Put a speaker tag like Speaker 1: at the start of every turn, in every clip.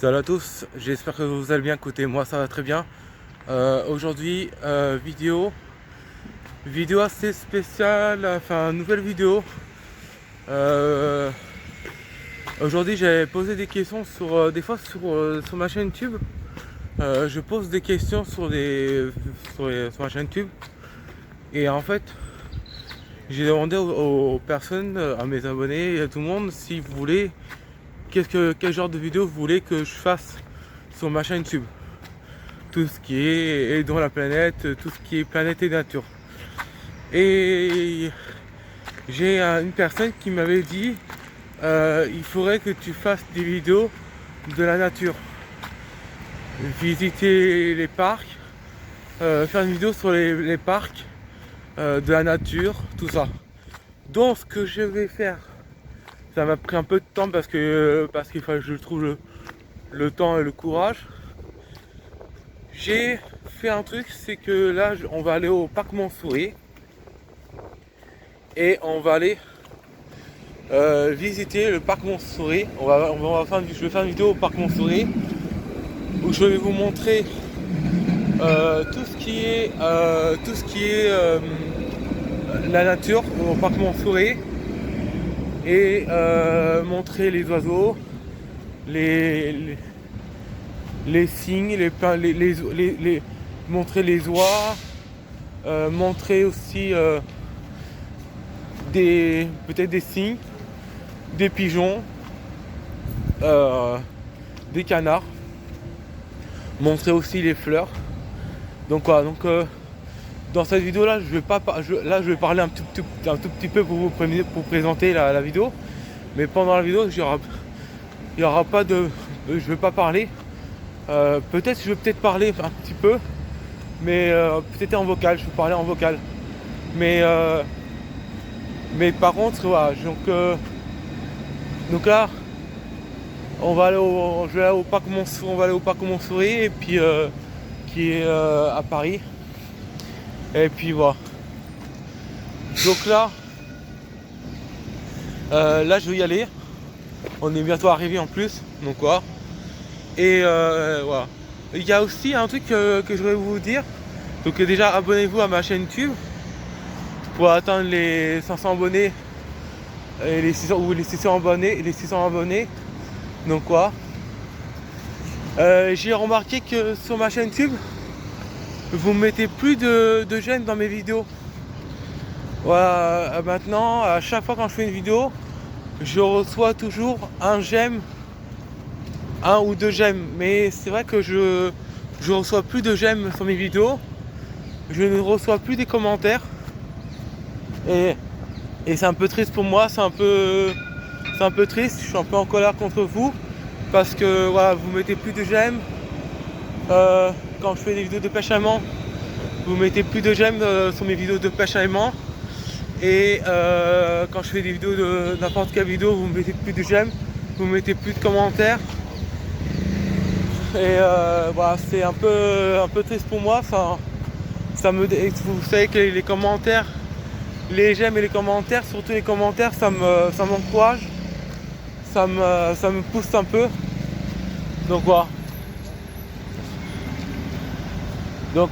Speaker 1: Salut à tous, j'espère que vous allez bien. Écoutez, moi ça va très bien. Aujourd'hui, vidéo assez spéciale, enfin nouvelle vidéo. Euh, Aujourd'hui, j'ai posé des questions des fois sur ma chaîne YouTube. Je pose des questions sur ma chaîne YouTube. Et en fait, j'ai demandé aux personnes, à mes abonnés et à tout le monde, si vous voulez, quel genre de vidéo vous voulez que je fasse sur ma chaîne YouTube. Tout ce qui est dans la planète, tout ce qui est planète et nature. Et j'ai une personne qui m'avait dit il faudrait que tu fasses des vidéos de la nature, visiter les parcs, faire une vidéo sur les parcs, de la nature, tout ça. Donc ce que je vais faire, ça m'a pris un peu de temps parce qu'il fallait que je trouve le temps et le courage. J'ai fait un truc, c'est que là on va aller au parc Montsouris et on va aller visiter le parc Montsouris. Je vais faire une vidéo au parc Montsouris où je vais vous montrer tout ce qui est la nature au parc Montsouris et montrer les oiseaux, les, les signes, montrer les oies, montrer aussi peut-être des signes, des pigeons, des canards, montrer aussi les fleurs. Donc voilà, dans cette vidéo là, je vais parler un tout petit peu pour pour présenter la vidéo. Mais pendant la vidéo, il y aura pas de, je vais pas parler. Je vais peut-être parler un petit peu, mais peut-être en vocal. Je vais parler en vocal. Mais par contre, voilà. Donc là, je vais aller au parc Montsouris, on va aller au parc Montsouris et puis qui est à Paris. Et puis voilà. Donc là je vais y aller. On est bientôt arrivé en plus. Donc voilà. Et voilà. Il y a aussi un truc que je voudrais vous dire. Donc déjà abonnez-vous à ma chaîne YouTube pour atteindre les 500 abonnés et les 600 ou les 600 abonnés. Donc quoi. J'ai remarqué que sur ma chaîne YouTube, vous mettez plus de j'aime dans mes vidéos. Voilà, maintenant, à chaque fois quand je fais une vidéo, je reçois toujours un j'aime, un ou deux j'aime. Mais c'est vrai que je reçois plus de j'aime sur mes vidéos. Je ne reçois plus des commentaires. Et c'est un peu triste pour moi, c'est un peu triste, je suis un peu en colère contre vous. Parce que voilà, vous mettez plus de j'aime. Quand je fais des vidéos de pêche à aimant, vous mettez plus de j'aime sur mes vidéos de pêche à aimant. Et quand je fais des vidéos de n'importe quelle vidéo, vous mettez plus de j'aime, vous mettez plus de commentaires. Et voilà, c'est un peu triste pour moi. Vous savez que les commentaires, les j'aime et les commentaires, surtout les commentaires, ça m'encourage, ça me pousse un peu. Donc voilà. Donc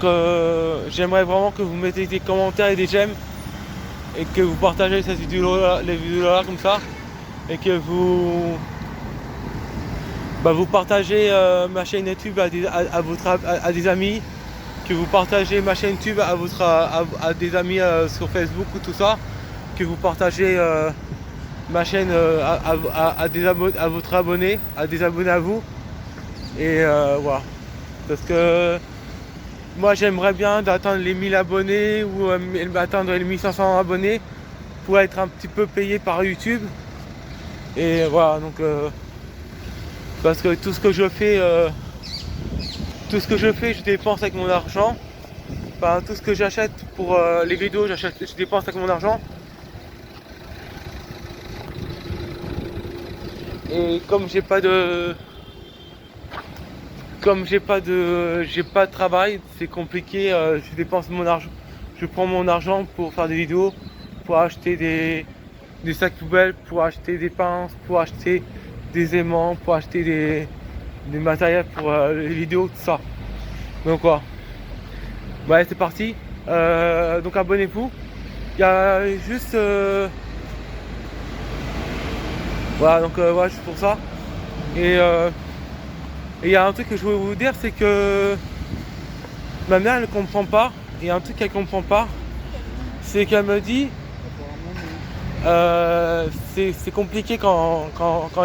Speaker 1: j'aimerais vraiment que vous mettez des commentaires et des j'aime et que vous partagez cette vidéo là, les vidéos là comme ça, et que vous partagez ma chaîne YouTube à des amis, que vous partagez ma chaîne YouTube à des amis sur Facebook ou tout ça, que vous partagez ma chaîne à votre abonné, à des abonnés à vous. Et voilà. Parce que moi j'aimerais bien d'atteindre les 1000 abonnés ou atteindre les 1500 abonnés pour être un petit peu payé par YouTube. Et voilà, donc parce que tout ce que je fais, je dépense avec mon argent. Enfin, tout ce que j'achète pour les vidéos, je dépense avec mon argent. Et j'ai pas de travail, c'est compliqué. Je dépense mon argent, je prends mon argent pour faire des vidéos, pour acheter des sacs poubelles, pour acheter des pinces, pour acheter des aimants, pour acheter du matériel pour les vidéos, tout ça. Donc voilà. Ouais, c'est parti. Donc abonnez-vous. Il y a juste voilà, donc voilà, juste pour ça. Et il y a un truc que je voulais vous dire, c'est que ma mère elle ne comprend pas. Il y a un truc qu'elle comprend pas, c'est qu'elle me dit c'est compliqué quand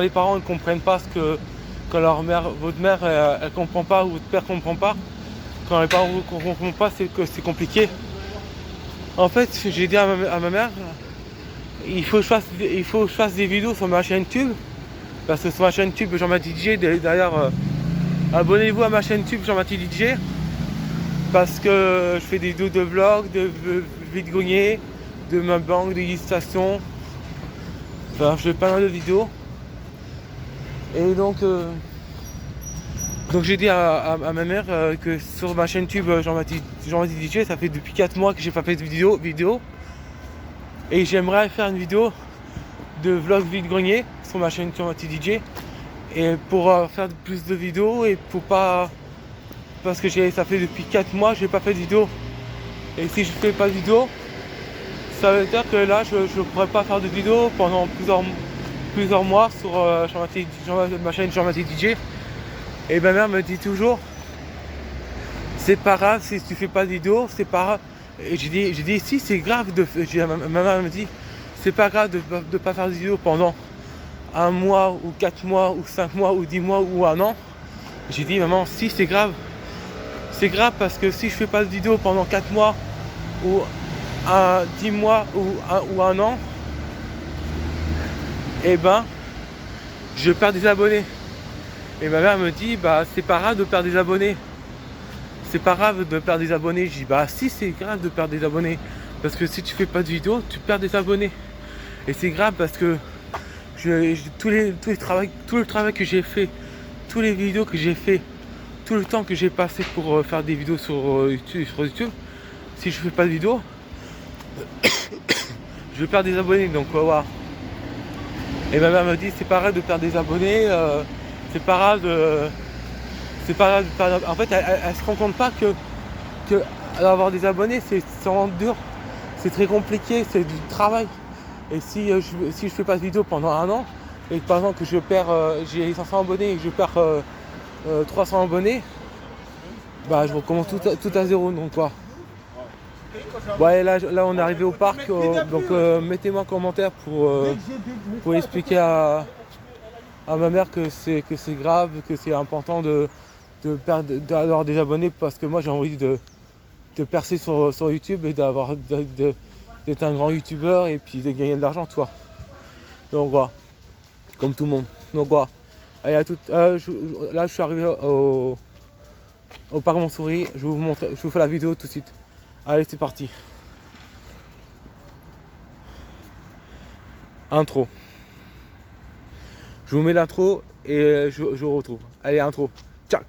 Speaker 1: les parents ne comprennent pas ce que quand votre mère elle comprend pas ou votre père comprend pas. Quand les parents ne comprennent pas, c'est que c'est compliqué. En fait, j'ai dit à ma mère, il faut que je fasse des vidéos sur ma chaîne YouTube. Parce que sur ma chaîne YouTube, Jean-Baptiste DJ, d'ailleurs, abonnez-vous à ma chaîne YouTube Jean-Baptiste DJ. Parce que je fais des vidéos de vlog, de vide-grenier, de ma banque, de dégustation. Enfin, je fais pas mal de vidéos. Et donc j'ai dit à ma mère que sur ma chaîne YouTube Jean-Baptiste DJ, ça fait depuis 4 mois que j'ai pas fait de vidéo. Et j'aimerais faire une vidéo de vlog vide-grenier sur ma chaîne Jean-Baptiste DJ. Et pour faire plus de vidéos et pour pas... Parce que ça fait depuis 4 mois que j'ai pas fait de vidéo. Et si je fais pas de vidéo, ça veut dire que là je pourrais pas faire de vidéo pendant plusieurs mois sur ma chaîne Jean-Baptiste DJ. Et ma mère me dit toujours, c'est pas grave si tu fais pas de vidéo, c'est pas grave. Et j'ai dit si c'est grave ma mère me dit c'est pas grave de pas faire de vidéo pendant 1 mois ou 4 mois ou 5 mois ou 10 mois ou 1 an. J'ai dit maman, si c'est grave. C'est grave parce que si je fais pas de vidéo pendant 4 mois ou 10 mois ou 1 an, et ben je perds des abonnés. Et ma mère me dit bah c'est pas grave de perdre des abonnés. C'est pas grave de perdre des abonnés. Je dis bah si c'est grave de perdre des abonnés. Parce que si tu fais pas de vidéo, tu perds des abonnés. Et c'est grave parce que tout le travail que j'ai fait, toutes les vidéos que j'ai fait, tout le temps que j'ai passé pour faire des vidéos sur YouTube, si je fais pas de vidéo, je vais perdre des abonnés. Donc voilà. Et ma mère me dit c'est pas grave de perdre des abonnés, c'est pas grave de perdre. En fait, elle se rend compte pas que avoir des abonnés c'est vraiment dur, c'est très compliqué, c'est du travail. Et si je fais pas de vidéo pendant 1 an, et par exemple que je perds, j'ai 500 abonnés et que je perds 300 abonnés, bah je recommence tout à zéro. Donc quoi. Ouais, là on est arrivé au parc, donc mettez-moi un commentaire pour expliquer à ma mère que c'est grave, que c'est important d'avoir des abonnés, parce que moi j'ai envie de percer sur YouTube et d'être un grand youtubeur et puis de gagner de l'argent, toi. Donc voilà, comme tout le monde. Donc voilà. Allez, à tout. Là je suis arrivé au parc Montsouris, je vous fais la vidéo tout de suite. Allez, c'est parti. Intro. Je vous mets l'intro et je vous retrouve. Allez, intro. Ciao.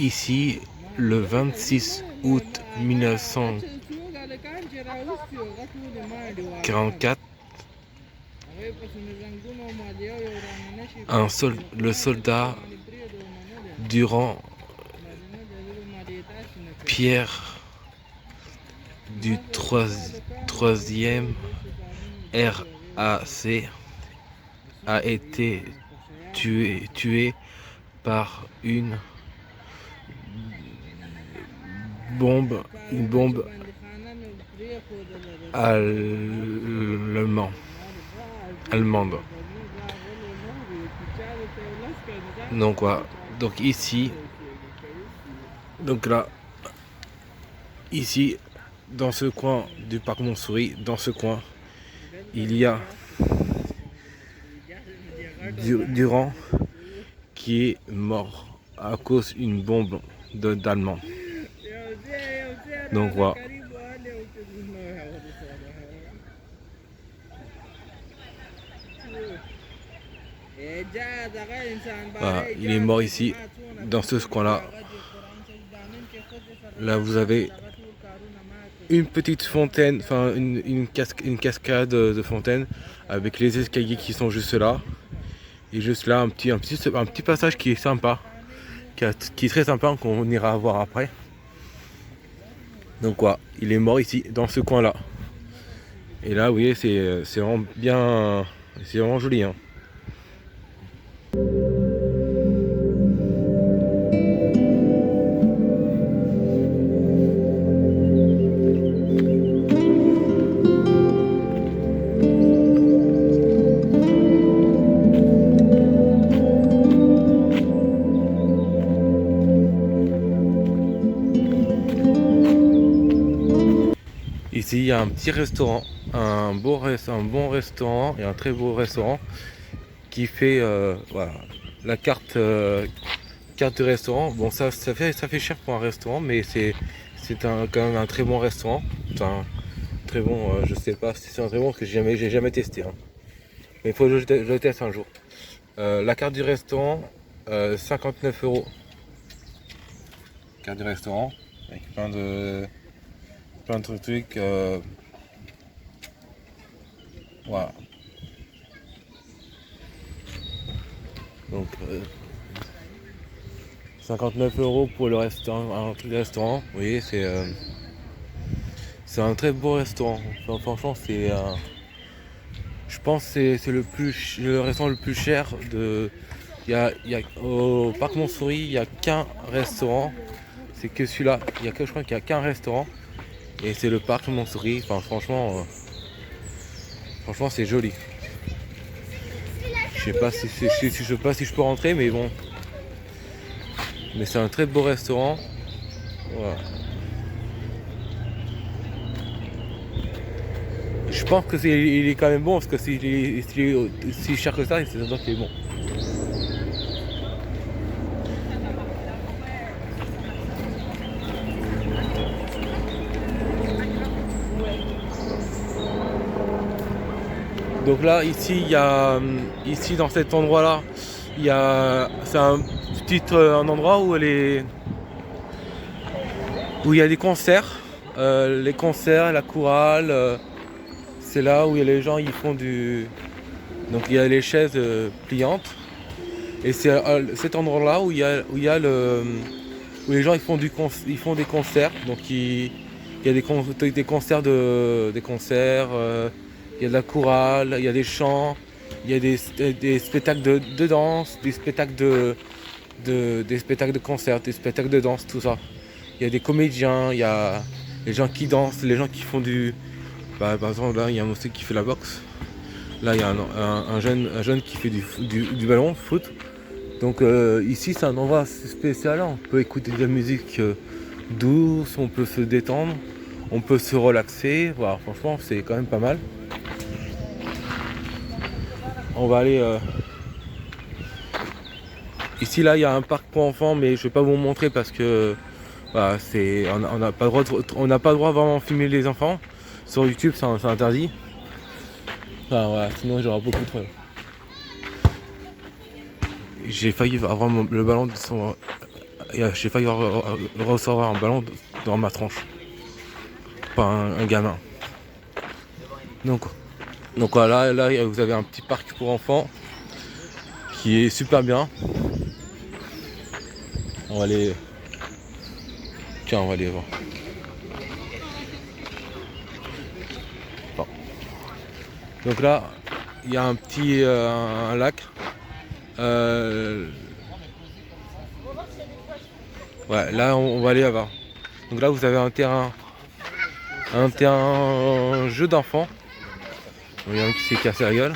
Speaker 1: Ici, le 26 août 1944, le soldat Durand Pierre du 3e RAC a été tué par une bombe allemande. Donc quoi, donc ici, donc là, ici, dans ce coin du parc Montsouris, dans ce coin, il y a Durand qui est mort à cause d'une bombe d'Allemand. Donc voilà. Voilà, il est mort ici, dans ce coin-là. Là, vous avez une petite fontaine, enfin une cascade de fontaine avec les escaliers qui sont juste là. Et juste là, un petit passage qui est sympa, qui est très sympa, qu'on ira voir après. Donc quoi, il est mort ici, dans ce coin-là. Et là, vous voyez, c'est vraiment bien, c'est vraiment joli, hein. Ici, il y a un petit restaurant, un bon restaurant et un très beau restaurant qui fait voilà, la carte de restaurant. Bon, ça fait cher pour un restaurant, mais c'est quand même un très bon restaurant. Enfin, très bon, je sais pas si c'est un très bon parce que j'ai jamais testé, hein. Mais il faut que je le teste un jour. La carte du restaurant, 59 €. Carte du restaurant avec plein de trucs. Voilà. Donc 59 € pour le restaurant, un truc de restaurant. Vous voyez, c'est un très beau restaurant. Enfin, franchement, je pense que c'est le restaurant le plus cher de. Au Parc Montsouris, il n'y a qu'un restaurant. C'est que celui-là. Je crois qu'il n'y a qu'un restaurant. Et c'est le Parc Montsouris. Enfin, franchement, c'est joli. Je sais pas si je peux rentrer, mais bon. Mais c'est un très beau restaurant. Voilà. Je pense que il est quand même bon, parce que s'il est si cher que ça, c'est sûr qu'il est bon. Donc là, ici, dans cet endroit-là, c'est un endroit où il y a des concerts, les concerts, la chorale. C'est là où il y a les gens, ils font donc il y a les chaises pliantes. Et c'est cet endroit-là où il y a où les gens ils font des concerts. Donc il y a des concerts il y a de la chorale, il y a des chants, il y a des spectacles de danse, des spectacles des spectacles de concert, des spectacles de danse, tout ça. Il y a des comédiens, il y a les gens qui dansent, les gens qui font par exemple là il y a un monsieur qui fait la boxe. Là il y a un jeune qui fait du ballon, foot. Donc ici c'est un endroit spécial, on peut écouter de la musique douce, on peut se détendre, on peut se relaxer. Voilà, franchement c'est quand même pas mal. On va aller ici, là il y a un parc pour enfants, mais je vais pas vous montrer parce que voilà, on n'a pas le droit vraiment de filmer les enfants. Sur YouTube c'est interdit. Enfin, voilà, sinon j'aurai beaucoup de problèmes. J'ai failli avoir le ballon de son. J'ai failli recevoir un ballon dans ma tronche. Pas un gamin. Donc voilà, là vous avez un petit parc pour enfants qui est super bien. On va aller. Tiens, on va aller voir. Bon. Donc là, il y a un petit un lac. Ouais, là on va aller là-bas. Donc là vous avez un terrain jeu d'enfants. Il y a un qui s'est cassé la gueule.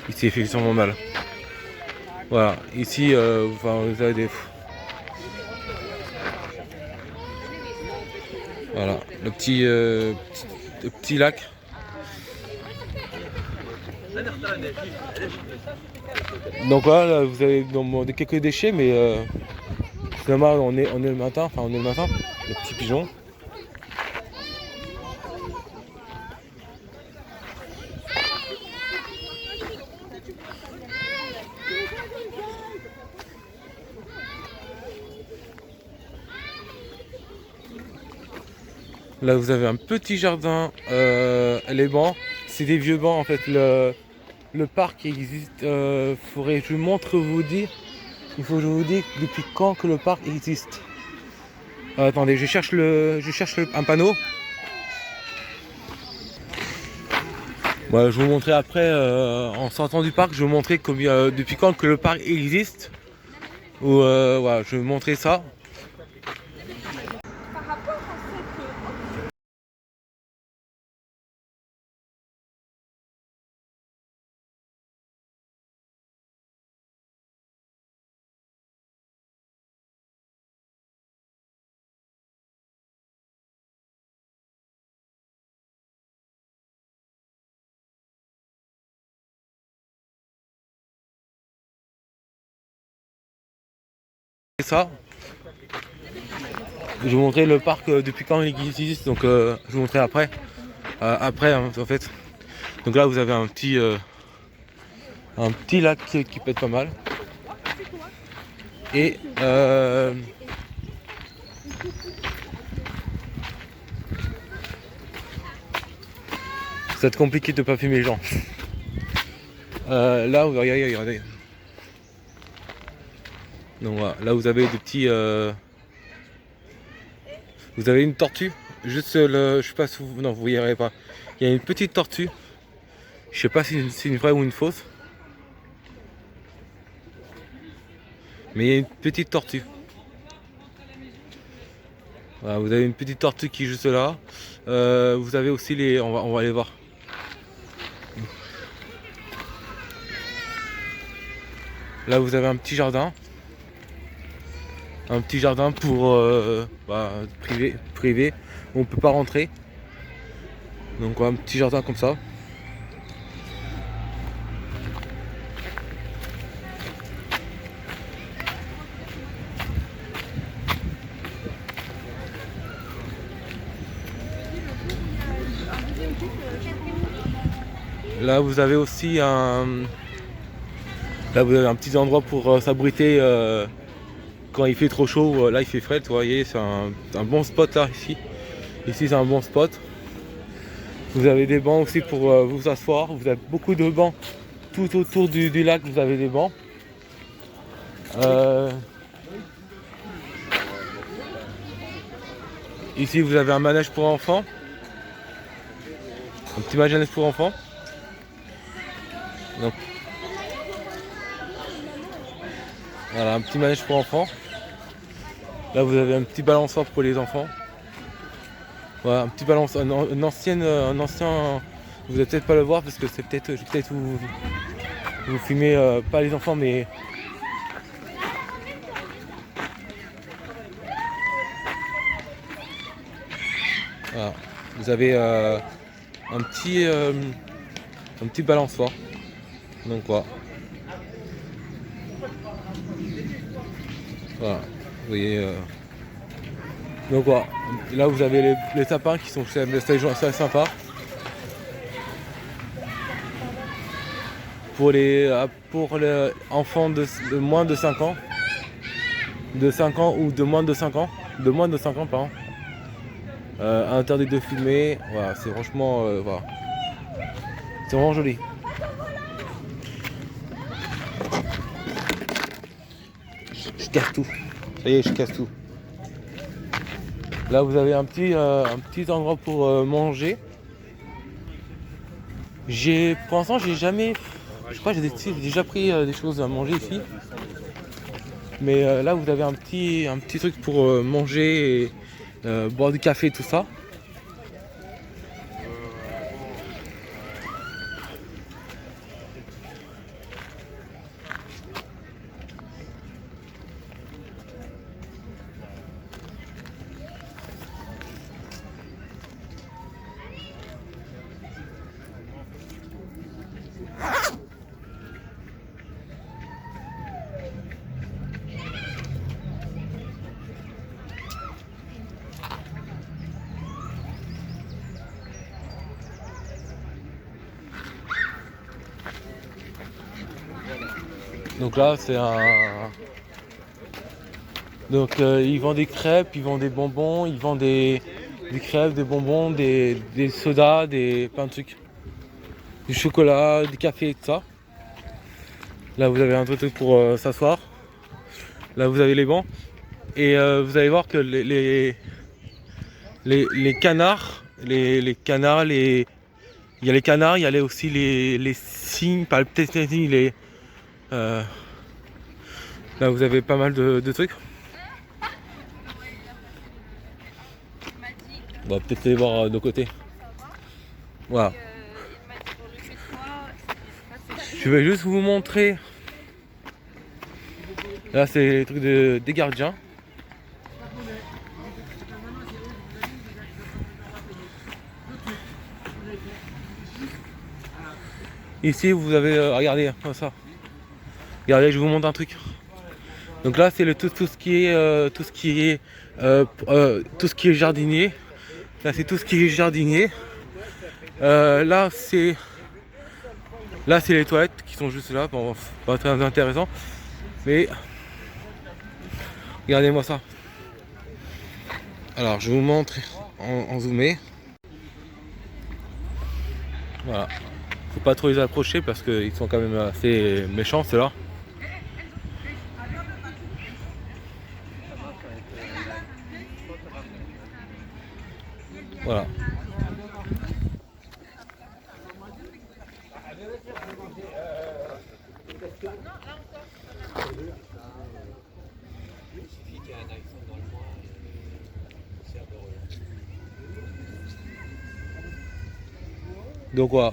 Speaker 1: Il s'est fait sûrement mal. Voilà, ici vous avez des. Voilà, le petit lac. Donc là vous avez quelques déchets, mais finalement on est le matin, le petit pigeon. Là vous avez un petit jardin, les bancs, c'est des vieux bancs en fait. Le parc existe, faudrait que je vous montre vous dire, il faut que je vous dise depuis quand que le parc existe. Attendez, je cherche un panneau. Ouais, je vais vous montrer après, en sortant du parc, je vais vous montrer depuis quand que le parc existe. Ou voilà, je vais vous montrer ça. Ça. Je vais vous montrer le parc depuis quand il existe, donc je vais vous montrer après. Après hein, en fait. Donc là vous avez un petit lac qui peut être pas mal. Et ça va être compliqué de pas filmer les gens. Là vous regardez. Donc voilà, là vous avez des petits. Vous avez une tortue. Juste je sais pas si vous. Non, vous y arrivez pas. Il y a une petite tortue. Je sais pas si c'est une vraie ou une fausse. Mais il y a une petite tortue. Voilà, vous avez une petite tortue qui est juste là. Vous avez aussi les. On va aller voir. Là vous avez un petit jardin. Un petit jardin pour privé. Où on peut pas rentrer. Donc un petit jardin comme ça. Là vous avez aussi un petit endroit pour s'abriter quand il fait trop chaud. Là il fait frais, vous voyez, c'est un bon spot là ici. Ici c'est un bon spot. Vous avez des bancs aussi pour vous asseoir. Vous avez beaucoup de bancs tout autour du lac. Vous avez des bancs. Ici vous avez un manège pour enfants. Un petit manège pour enfants. Donc, voilà, un petit manège pour enfants. Là vous avez un petit balançoire pour les enfants. Voilà, un petit balançoire, un ancien. Vous allez peut-être pas le voir parce que c'est peut-être. Je vais peut-être vous filmer pas les enfants mais. Voilà. Vous avez un petit balançoire. Donc voilà. Voilà. Vous voyez. Donc voilà. Là vous avez les sapins qui sont assez sympas. Pour les enfants de moins de 5 ans. De 5 ans ou de moins de 5 ans. De moins de 5 ans pardon. Interdit de filmer. Voilà, c'est franchement. Voilà. C'est vraiment joli. Je casse tout. Ça y est, je casse tout. Là vous avez un petit endroit pour manger. Pour l'instant j'ai jamais. Je crois que j'ai déjà pris des choses à manger ici. Mais là vous avez un petit truc pour manger et boire du café tout ça. Donc là c'est un. Donc ils vendent des crêpes, ils vendent des bonbons, ils vendent des des crèmes, des bonbons, des sodas, plein de trucs. Du chocolat, du café et tout ça. Là vous avez un truc pour s'asseoir. Là vous avez les bancs. Et vous allez voir que les canards, les canards, il y a les canards, il y a aussi les cygnes, peut-être les là vous avez pas mal de trucs. On va peut-être aller voir de côté. Voilà. Je vais juste vous montrer. Là c'est les trucs des gardiens. Ici vous avez, regardez ça. Regardez, je vous montre un truc. Donc là c'est tout ce qui est jardinier. Là c'est tout ce qui est jardinier. Là c'est les toilettes qui sont juste là. Bon, pas très intéressant. Mais regardez-moi ça. Alors je vous montre en zoomé. Voilà. Faut pas trop les approcher parce qu'ils sont quand même assez méchants ceux-là. Voilà. Donc voilà.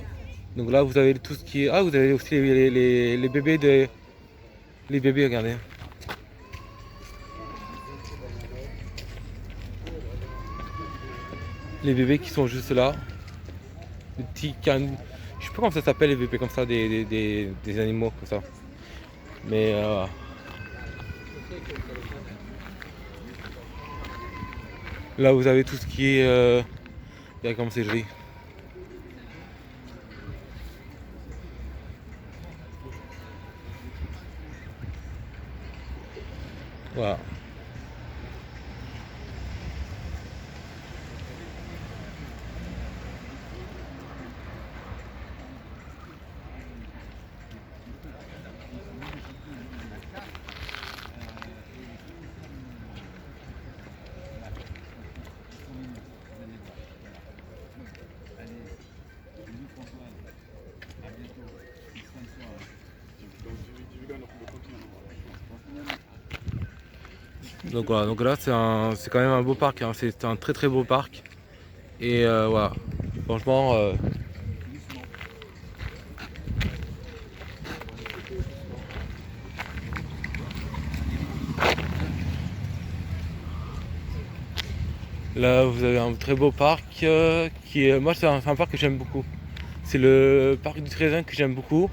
Speaker 1: Donc là vous avez tout ce qui est. Ah, vous avez aussi les bébés les bébés, regardez. Les bébés qui sont juste là. Les petits cannes. Je sais pas comment ça s'appelle les bébés comme ça, des animaux comme ça. Mais là vous avez tout ce qui est. Regarde comme c'est joli. Voilà. Donc voilà, donc là c'est quand même un beau parc, hein. C'est un très beau parc. Et voilà, franchement là vous avez un très beau parc qui est. Moi c'est un parc que j'aime beaucoup. C'est le parc du Trézin que j'aime beaucoup.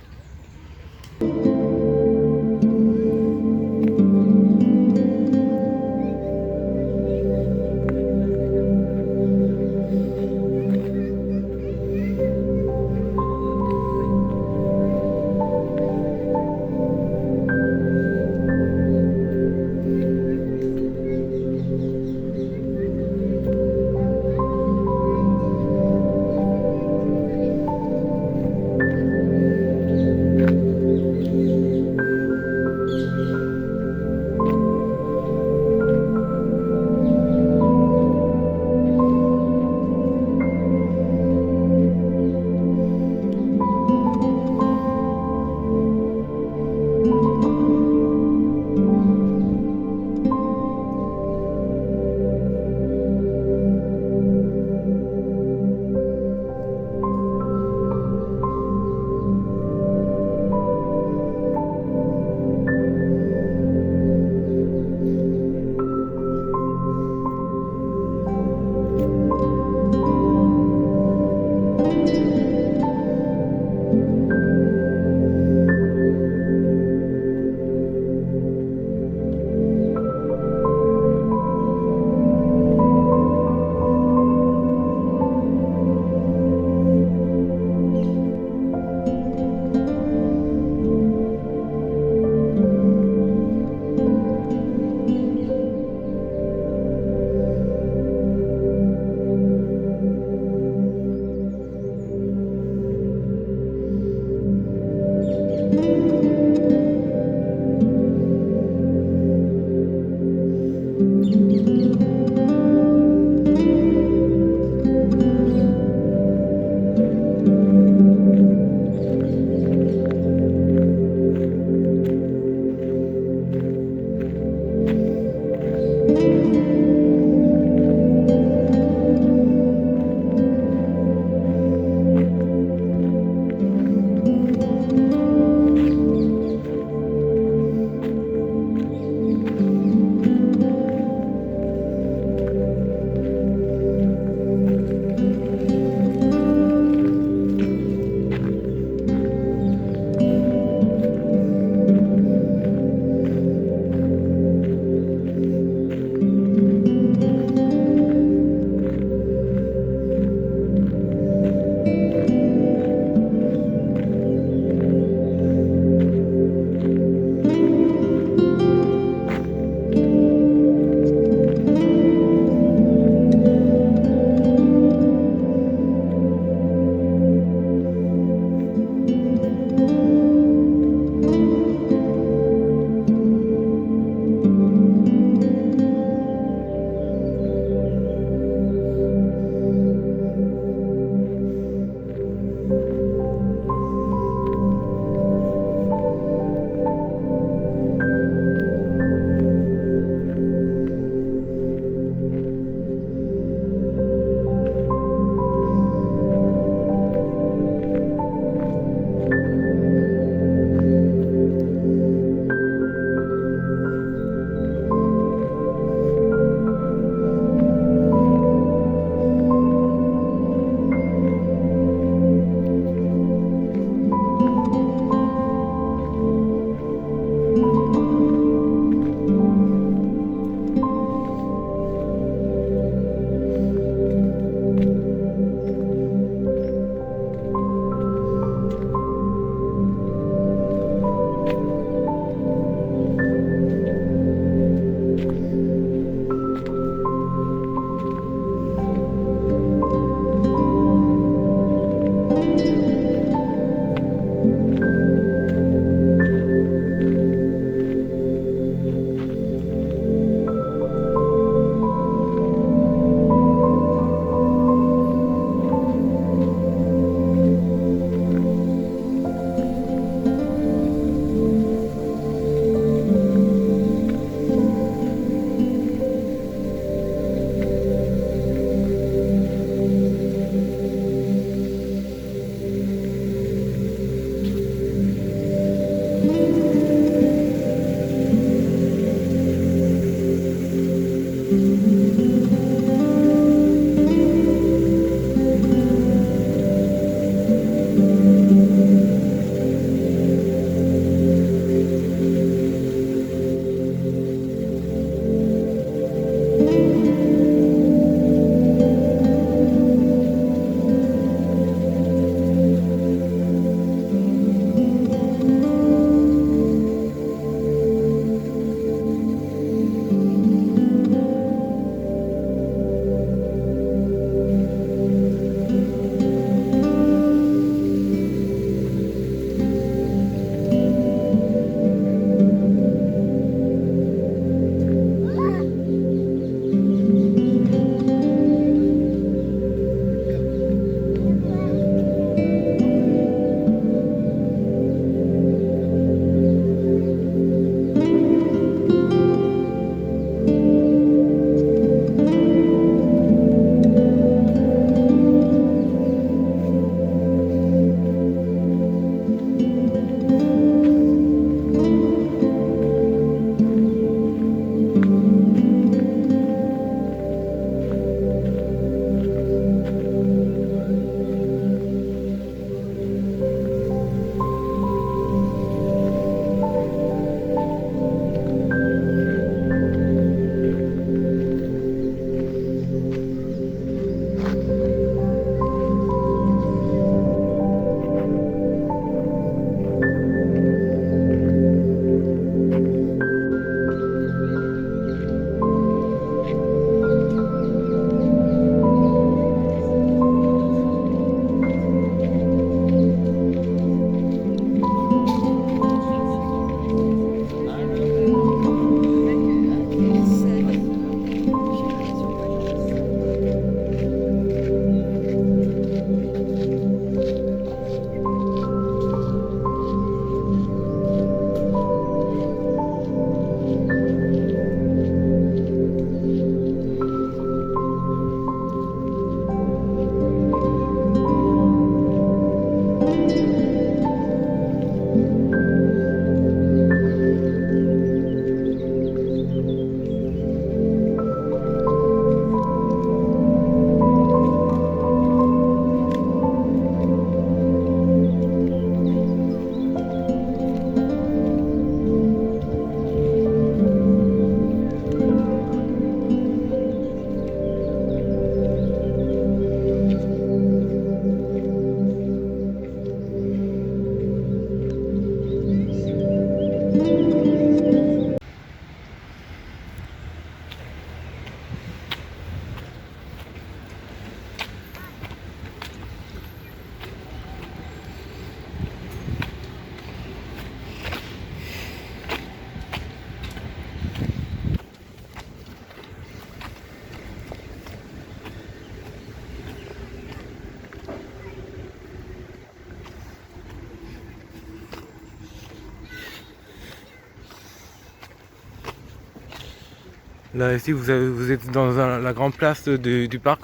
Speaker 1: Là ici vous êtes dans la grande place du parc,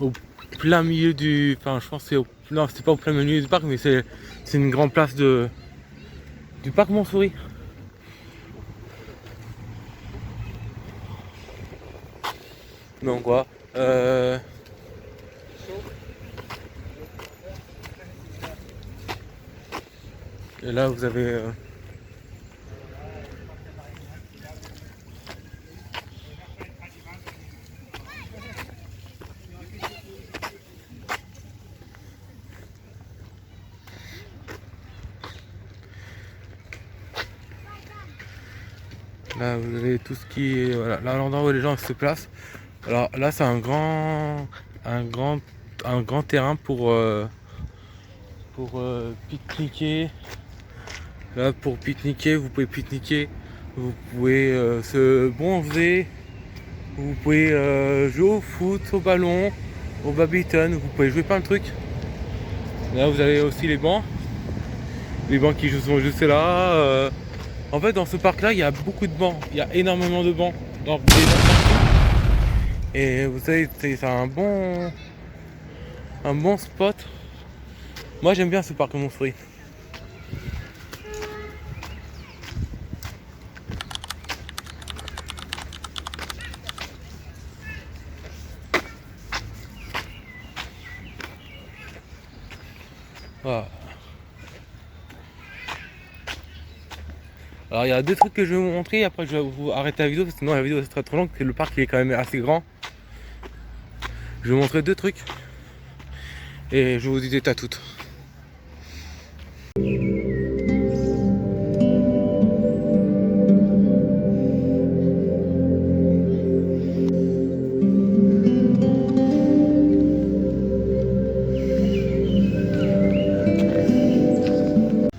Speaker 1: au plein milieu du... Enfin je pense que c'est non, c'est pas au plein milieu du parc, mais c'est une grande place du parc Montsouris. Donc voilà. Et là vous avez là vous avez tout ce qui est... Voilà, là l'endroit où les gens se placent. Alors là c'est un grand terrain pour pique-niquer. Là pour pique-niquer, vous pouvez pique-niquer, vous pouvez se bronzer, vous pouvez jouer au foot, au ballon, au badminton, vous pouvez jouer plein de trucs. Là vous avez aussi les bancs qui sont juste là. En fait dans ce parc là il y a beaucoup de bancs, il y a énormément de bancs. Donc, et vous savez c'est un bon spot. Moi j'aime bien ce parc Montsouris. Voilà. Alors il y a deux trucs que je vais vous montrer, après je vais vous arrêter la vidéo parce que sinon la vidéo serait trop longue, parce que le parc il est quand même assez grand. Je vais vous montrer deux trucs et je vous dis à toutes.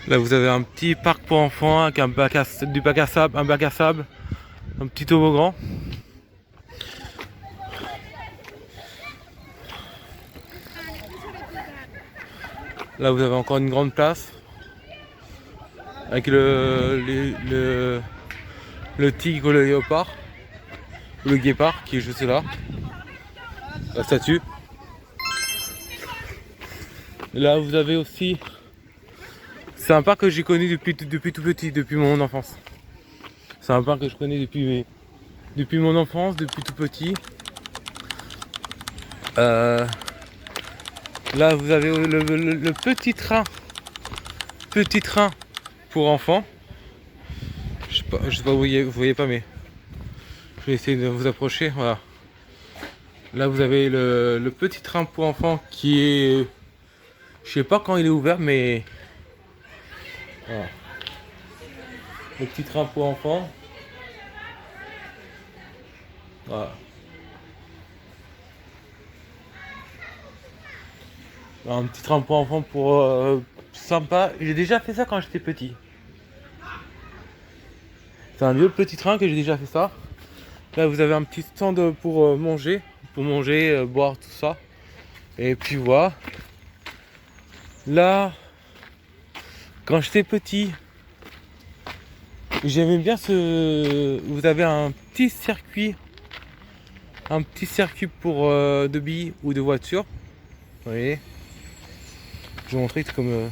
Speaker 1: Là vous avez un petit parc pour enfants avec du bac à sable, un petit toboggan. Là vous avez encore une grande place avec le tigre, le léopard, le guépard qui est juste là, la statue. Là vous avez aussi, c'est un parc que j'ai connu depuis tout petit, depuis mon enfance. C'est un parc que je connais depuis mon enfance, depuis tout petit. Là vous avez le petit train pour enfants. Je sais pas, vous voyez pas, mais je vais essayer de vous approcher. Voilà. Là vous avez le petit train pour enfants qui est, je sais pas quand il est ouvert, mais voilà. Le petit train pour enfants. Voilà. Un petit train pour enfants pour sympa. J'ai déjà fait ça quand j'étais petit. C'est un vieux petit train que j'ai déjà fait ça. Là vous avez un petit stand pour manger, boire, tout ça. Et puis voilà. Là, quand j'étais petit, j'aimais bien vous avez un petit circuit pour de billes ou de voitures. Vous voyez. Je vais vous montrer comme